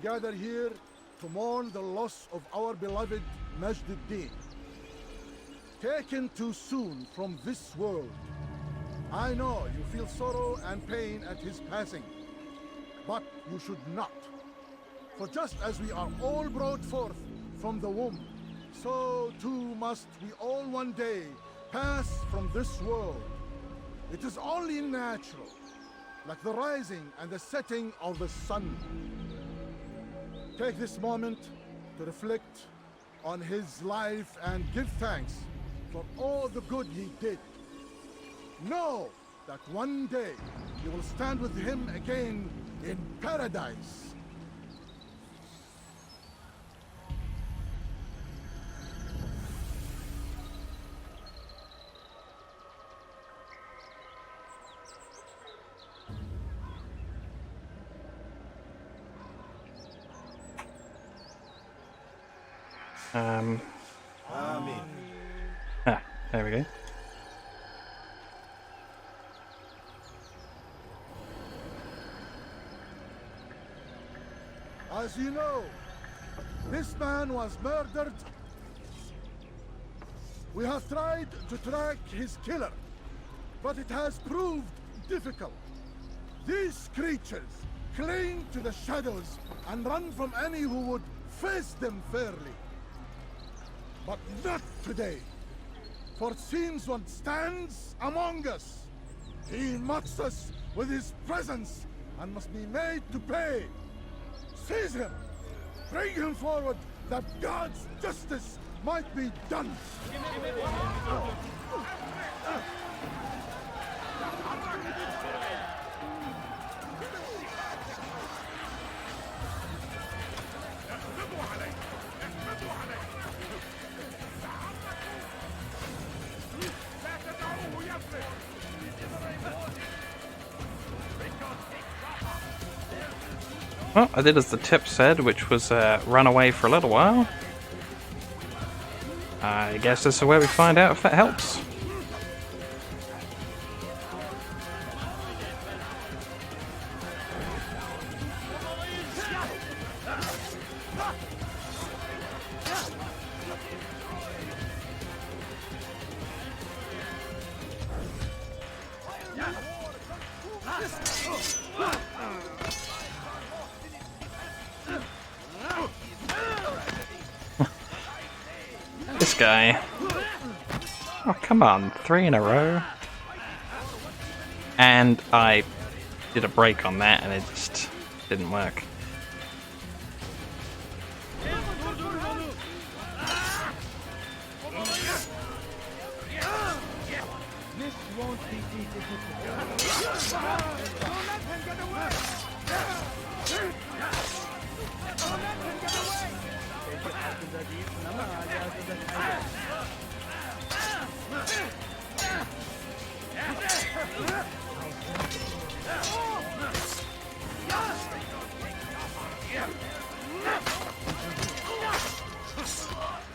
gather here to mourn the loss of our beloved Majduddin. Taken too soon from this world. I know you feel sorrow and pain at his passing, but you should not. For just as we are all brought forth from the womb, so too must we all one day pass from this world. It is only natural, like the rising and the setting of the sun. Take this moment to reflect on his life and give thanks for all the good he did. Know that one day you will stand with him again in paradise. There we go. As you know, this man was murdered. We have tried to track his killer, but it has proved difficult. These creatures cling to the shadows and run from any who would face them fairly. But not today. For it seems one stands among us. He mocks us with his presence and must be made to pay. Seize him! Bring him forward that God's justice might be done! Well, I did as the tip said, which was run away for a little while. I guess this is where we find out if that helps. This guy. Oh, come on. 3 in a row. And I did a break on that and it just didn't work.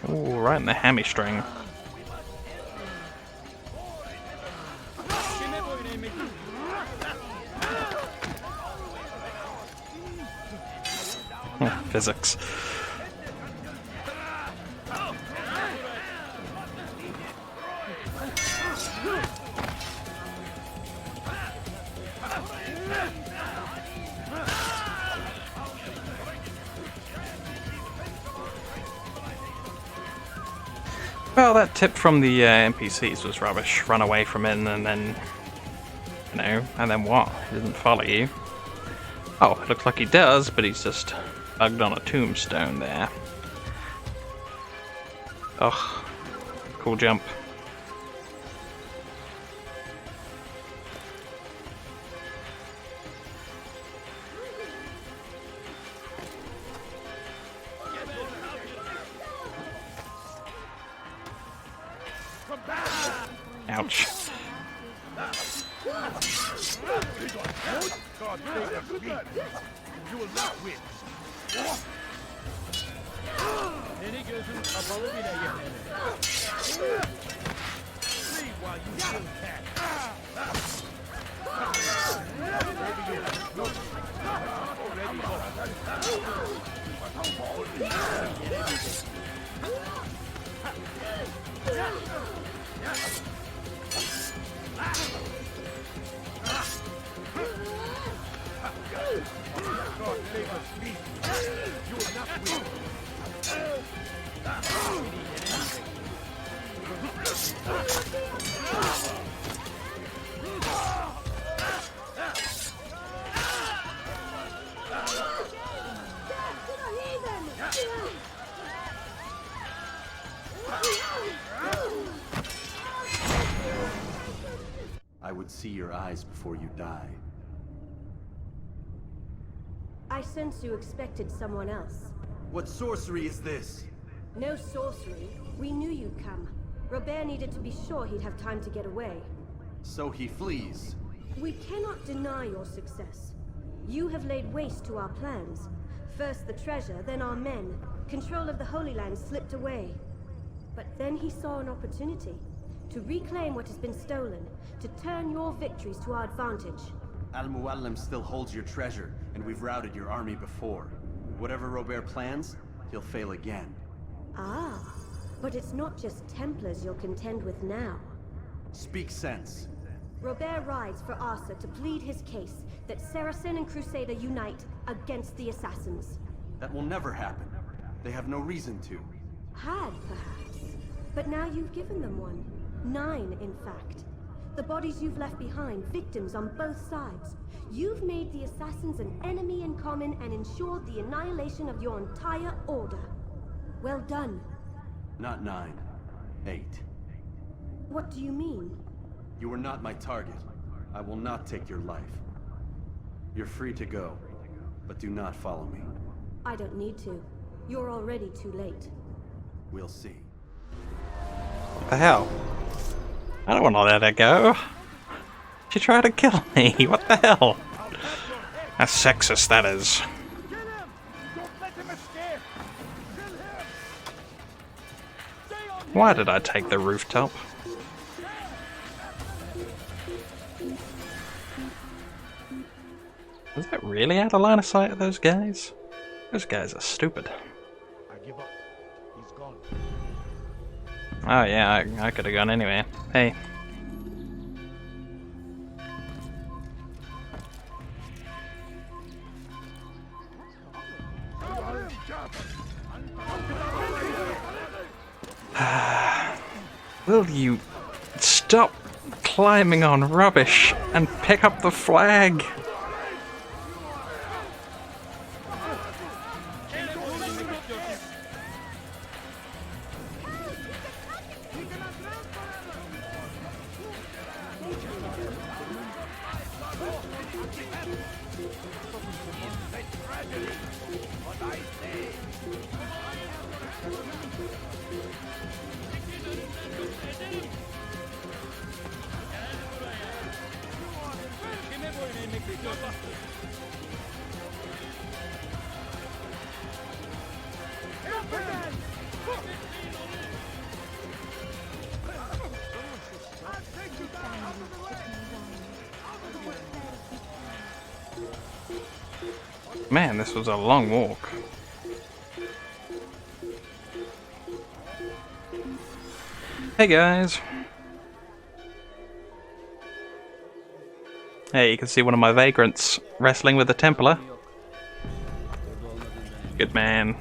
Ooh, right in the hamstring. Physics. Well, that tip from the NPCs was rubbish. Run away from it and then, you know, and then what? He doesn't follow you. Oh, it looks like he does, but he's just bugged on a tombstone there. Oh, cool jump. Ouch. You will not win. Seni gözün kapalı bile yeter. See while you still can. Maybe you have no already lost. I would see your eyes before you die. I sense you expected someone else. What sorcery is this? No sorcery. We knew you'd come. Robert needed to be sure he'd have time to get away. So he flees. We cannot deny your success. You have laid waste to our plans. First the treasure, then our men. Control of the Holy Land slipped away. But then he saw an opportunity to reclaim what has been stolen, to turn your victories to our advantage. Al-Muallim still holds your treasure, and we've routed your army before. Whatever Robert plans, he'll fail again. Ah, but it's not just Templars you'll contend with now. Speak sense. Robert rides for Arthur to plead his case that Saracen and Crusader unite against the Assassins. That will never happen. They have no reason to. Had, perhaps. But now you've given them one. 9, in fact. The bodies you've left behind, victims on both sides. You've made the Assassins an enemy in common and ensured the annihilation of your entire order. Well done. Not 9. 8. What do you mean? You are not my target. I will not take your life. You're free to go, but do not follow me. I don't need to. You're already too late. We'll see. What the hell? I don't want to let her go. She tried to kill me. What the hell? That's sexist, that is. Kill him! Don't let him escape! Kill him! Stay on him! Why did I take the rooftop? Was that really out of line of sight of those guys? Those guys are stupid. I give up. He's gone. Oh yeah, I could have gone anyway. Hey. Will you stop climbing on rubbish and pick up the flag? Man, this was a long walk. Hey guys. Hey, you can see one of my vagrants wrestling with a Templar. Good man.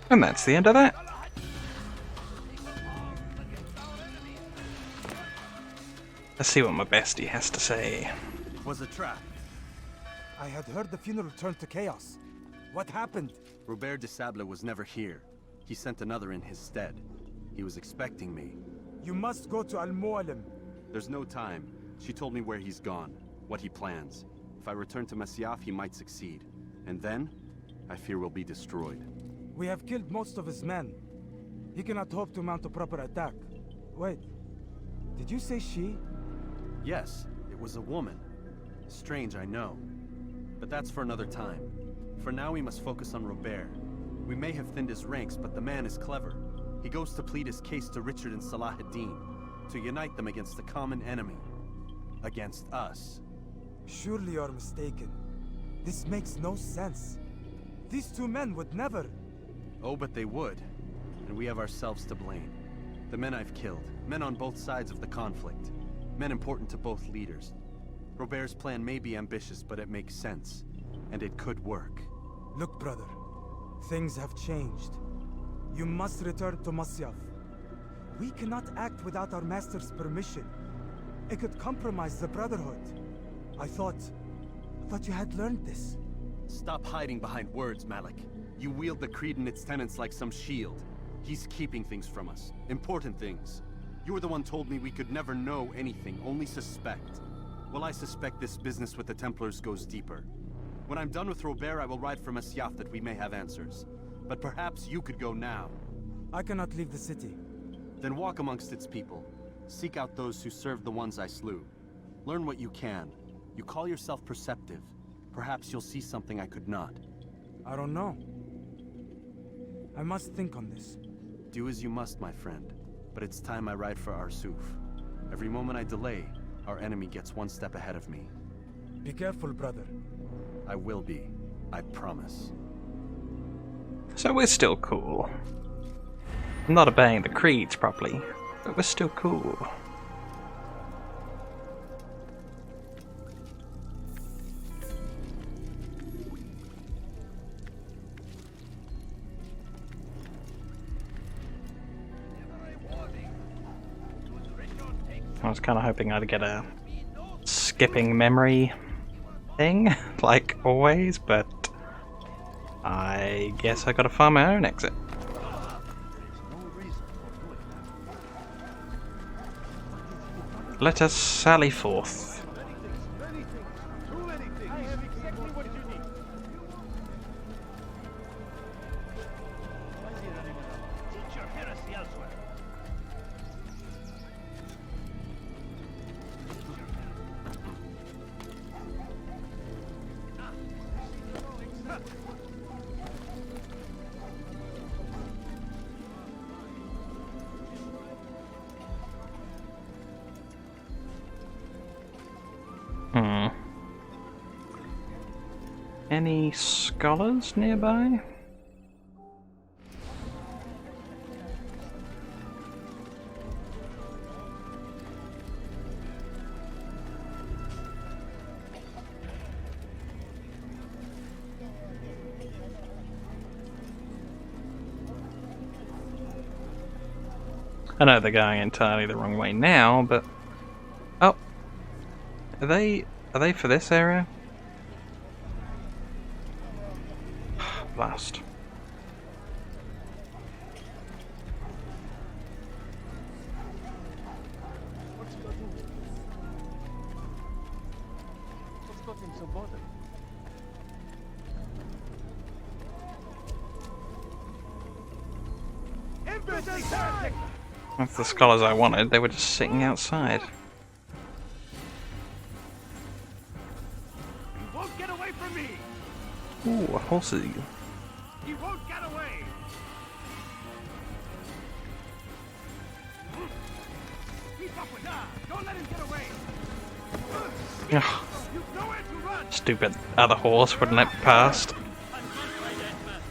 And that's the end of that. Let's see what my bestie has to say. It was a trap. I had heard the funeral turned to chaos. What happened? Robert de Sable was never here. He sent another in his stead. He was expecting me. You must go to Al-Mualim. There's no time. She told me where he's gone, what he plans. If I return to Masyaf, he might succeed. And then, I fear we'll be destroyed. We have killed most of his men. He cannot hope to mount a proper attack. Wait, did you say she? Yes, it was a woman. Strange, I know. But that's for another time. For now, we must focus on Robert. We may have thinned his ranks, but the man is clever. He goes to plead his case to Richard and Salah ad-Din, to unite them against the common enemy. Against us. Surely you're mistaken. This makes no sense. These two men would never... Oh, but they would. And we have ourselves to blame. The men I've killed, men on both sides of the conflict. Men important to both leaders. Robert's plan may be ambitious, but it makes sense. and it could work. Look, brother. Things have changed. You must return to Masyaf. We cannot act without our master's permission. It could compromise the Brotherhood. I thought you had learned this. Stop hiding behind words, Malik. You wield the Creed and its tenets like some shield. He's keeping things from us. Important things. You were the one told me we could never know anything, only suspect. Well, I suspect this business with the Templars goes deeper. When I'm done with Robert, I will ride for Masyaf that we may have answers. But perhaps you could go now. I cannot leave the city. Then walk amongst its people. Seek out those who served the ones I slew. Learn what you can. You call yourself perceptive. Perhaps you'll see something I could not. I don't know. I must think on this. Do as you must, my friend. But it's time I ride for Arsuf. Every moment I delay, our enemy gets one step ahead of me. Be careful, brother. I will be. I promise. So we're still cool. I'm not obeying the creeds properly, but we're still cool. I was kind of hoping I'd get a skipping memory thing, like always, but I guess I gotta find my own exit. Let us sally forth. I have exactly what you need. Teach your heresy elsewhere. Any scholars nearby? I know they're going entirely the wrong way now, but oh, are they for this area? Blast. What's got him so bothered? That's the scholars I wanted. They were just sitting outside. He won't get away from me! Ooh, a horsey. He won't get away! Keep up with that! Don't let him get away! Ugh, You've nowhere to run! stupid other horse wouldn't let me past.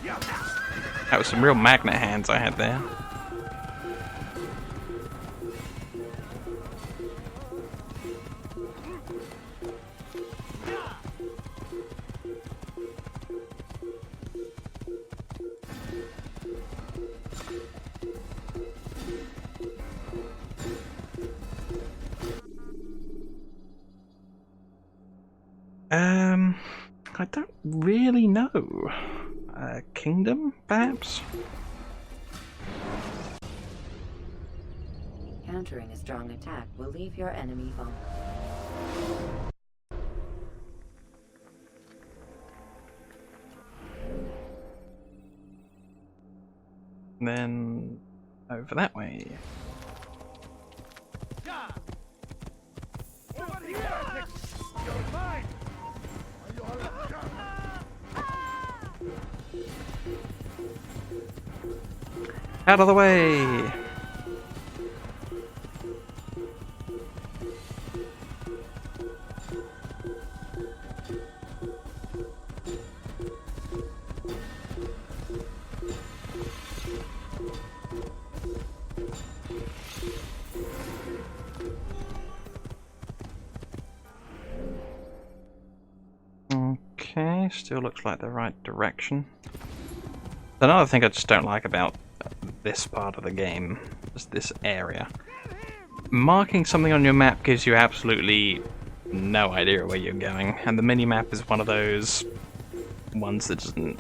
That was some real magnet hands I had there. I don't really know. Kingdom, perhaps? Countering a strong attack will leave your enemy vulnerable. Then over that way. You're mine! Out of the way! Okay. Okay, still looks like the right direction. Another thing I just don't like about this part of the game is this area. Marking something on your map gives you absolutely no idea where you're going, and the mini-map is one of those ones that doesn't,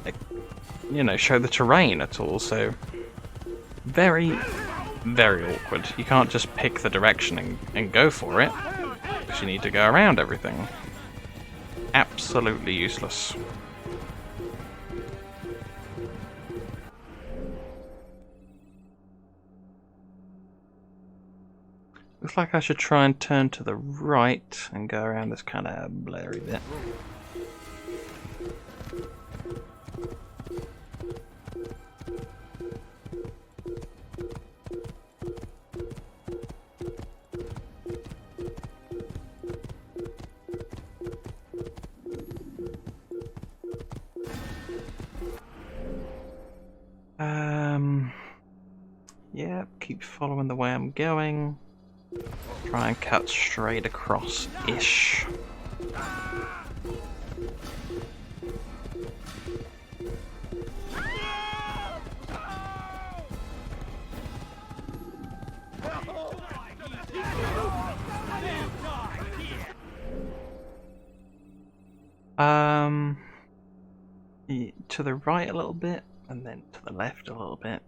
you know, show the terrain at all, so very, very awkward. You can't just pick the direction and go for it, because you need to go around everything. Absolutely useless. Looks like I should try and turn to the right and go around this kind of blurry bit. Yeah, keep following the way I'm going. Try and cut straight across-ish. To the right a little bit, and then to the left a little bit.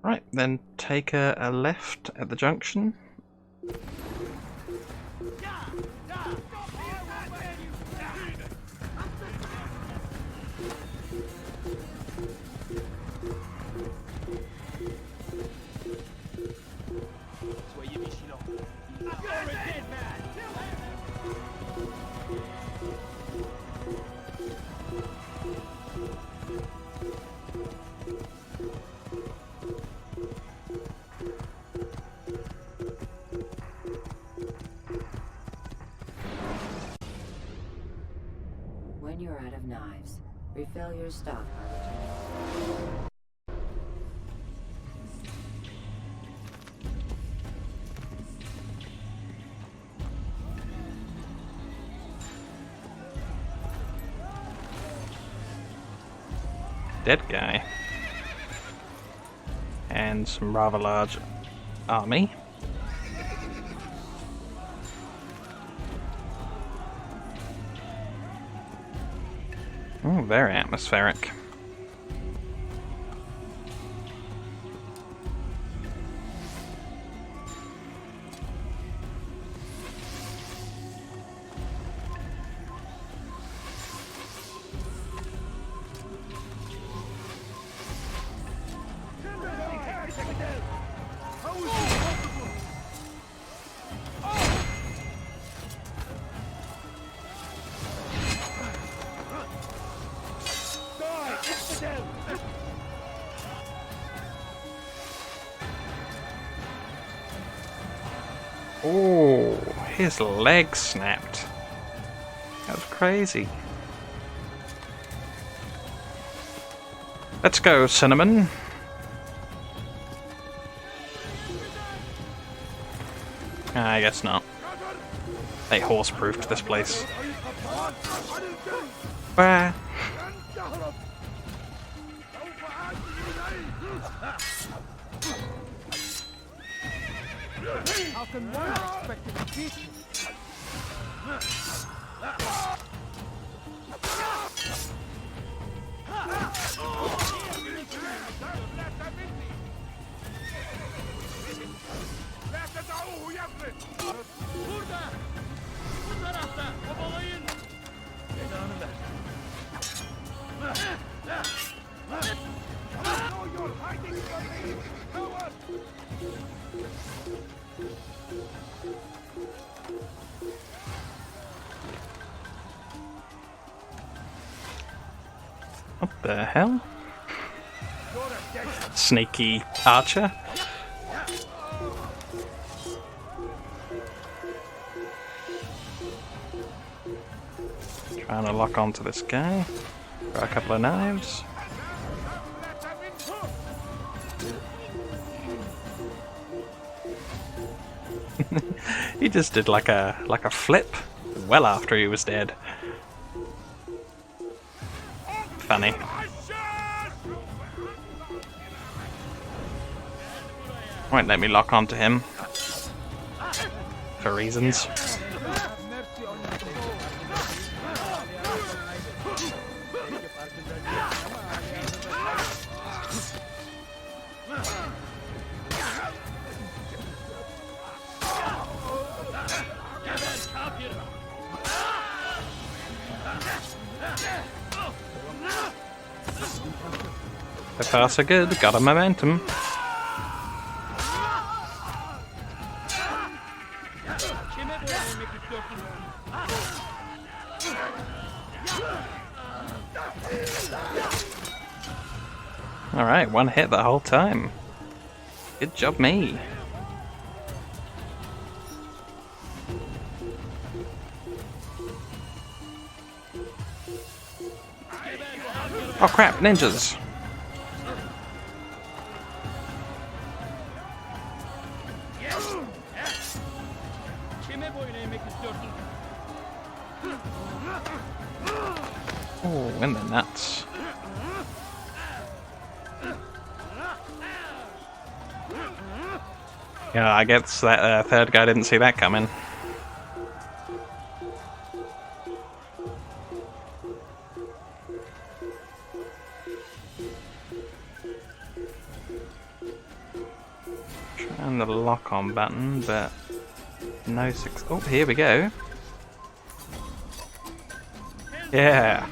Right, then take a left at the junction. When you're out of knives, refill your stock. Dead guy. And some rather large army. Oh, very atmospheric. Oh, his leg snapped. That was crazy. Let's go, Cinnamon. I guess not. They horse-proofed this place. Bah. How can one expect to defeat me? لا تدعوه يفلت. بردة. وزرعت وبغين. No, you're hiding from me. Coward. What the hell? Sneaky archer. Trying to lock onto this guy. Got a couple of knives. He just did like a flip well after he was dead. Funny. Won't let me lock onto him for reasons. So far so good, got a momentum. Alright, one hit the whole time. Good job me. Oh crap, ninjas! Oh, in the nuts. Yeah, I guess that third guy didn't see that coming. Trying the lock on button, but no success. Oh, here we go. Yeah.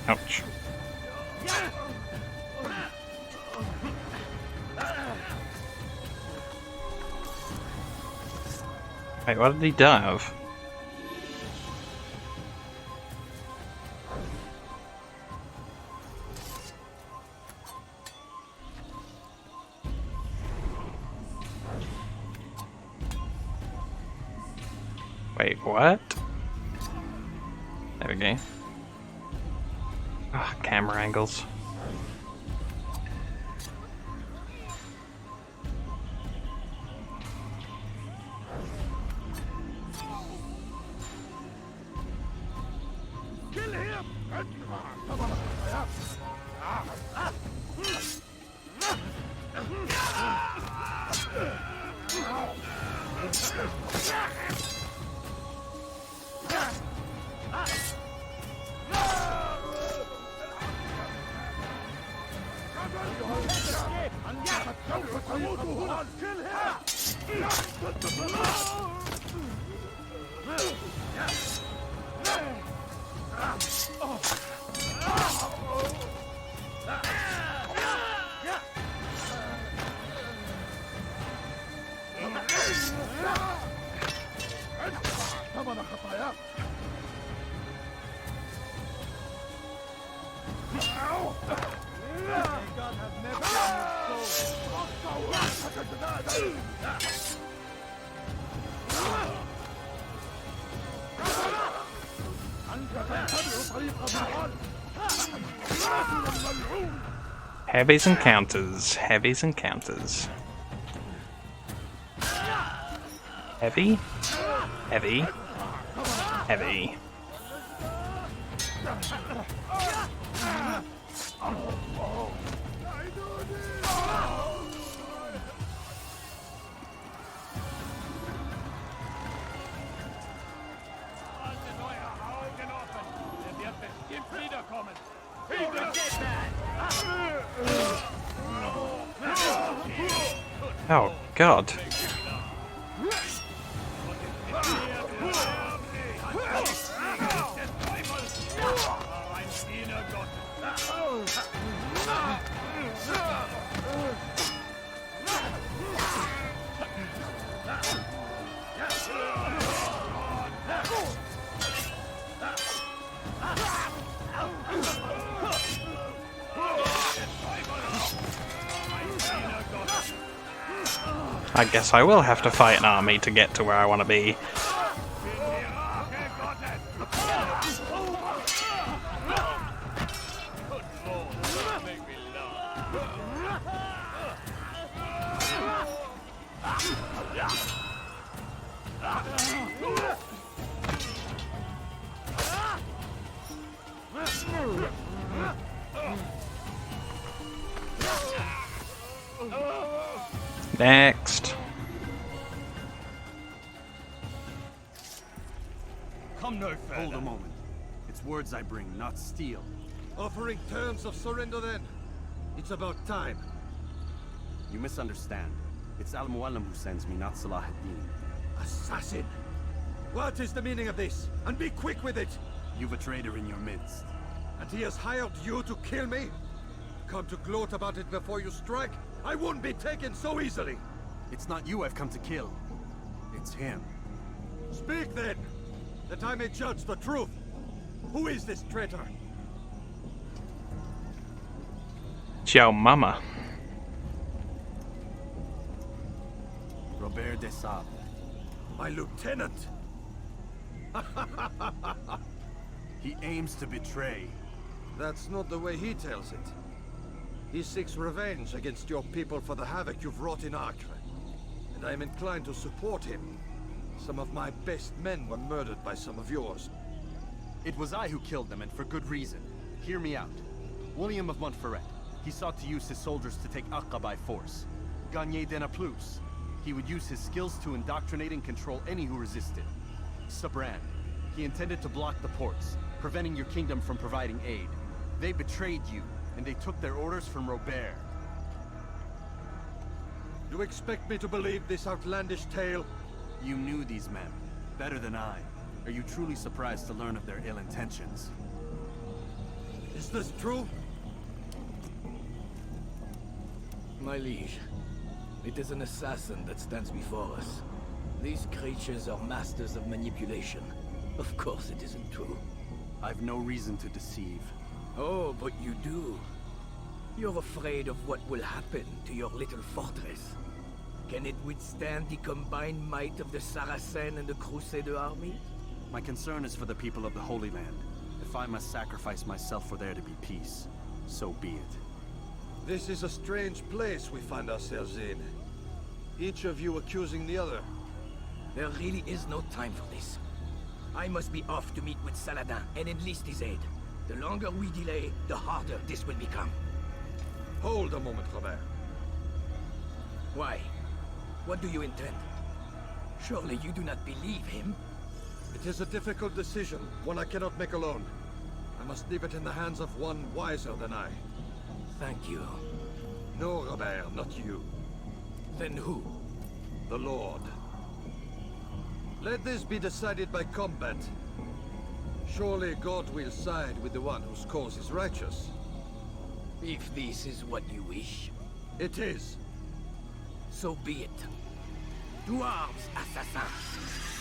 Ouch. Wait, what did he die of? Wait, what? There we go. Ah, camera angles. Heavies and counters, heavies and counters. Heavy, heavy, heavy. Oh, God. I guess I will have to fight an army to get to where I want to be. Next. Come no further. Hold a moment. It's words I bring, not steel. Offering terms of surrender then? It's about time. You misunderstand. It's Al-Mualim who sends me, not Salah ad-Din. Assassin! What is the meaning of this? And be quick with it! You've a traitor in your midst. And he has hired you to kill me? Come to gloat about it before you strike? I won't be taken so easily! It's not you I've come to kill. It's him. Speak then, that I may judge the truth. Who is this traitor? Ciao mama. Robert de Sable. My lieutenant! He aims to betray. That's not the way he tells it. He seeks revenge against your people for the havoc you've wrought in Acre. And I am inclined to support him. Some of my best men were murdered by some of yours. It was I who killed them, and for good reason. Hear me out. William of Montferrat. He sought to use his soldiers to take Acre by force. Gagner de Naplouse. He would use his skills to indoctrinate and control any who resisted. Sabran. He intended to block the ports, preventing your kingdom from providing aid. They betrayed you, and they took their orders from Robert. You expect me to believe this outlandish tale? You knew these men, better than I. Are you truly surprised to learn of their ill intentions? Is this true? My liege, it is an assassin that stands before us. These creatures are masters of manipulation. Of course it isn't true. I've no reason to deceive. Oh, but you do. You're afraid of what will happen to your little fortress. Can it withstand the combined might of the Saracen and the Crusader army? My concern is for the people of the Holy Land. If I must sacrifice myself for there to be peace, so be it. This is a strange place we find ourselves in. Each of you accusing the other. There really is no time for this. I must be off to meet with Saladin and enlist his aid. The longer we delay, the harder this will become. Hold a moment, Robert. Why? What do you intend? Surely you do not believe him? It is a difficult decision, one I cannot make alone. I must leave it in the hands of one wiser than I. Thank you. No, Robert, not you. Then who? The Lord. Let this be decided by combat. Surely God will side with the one whose cause is righteous. If this is what you wish, It is. so be it. To arms, assassin!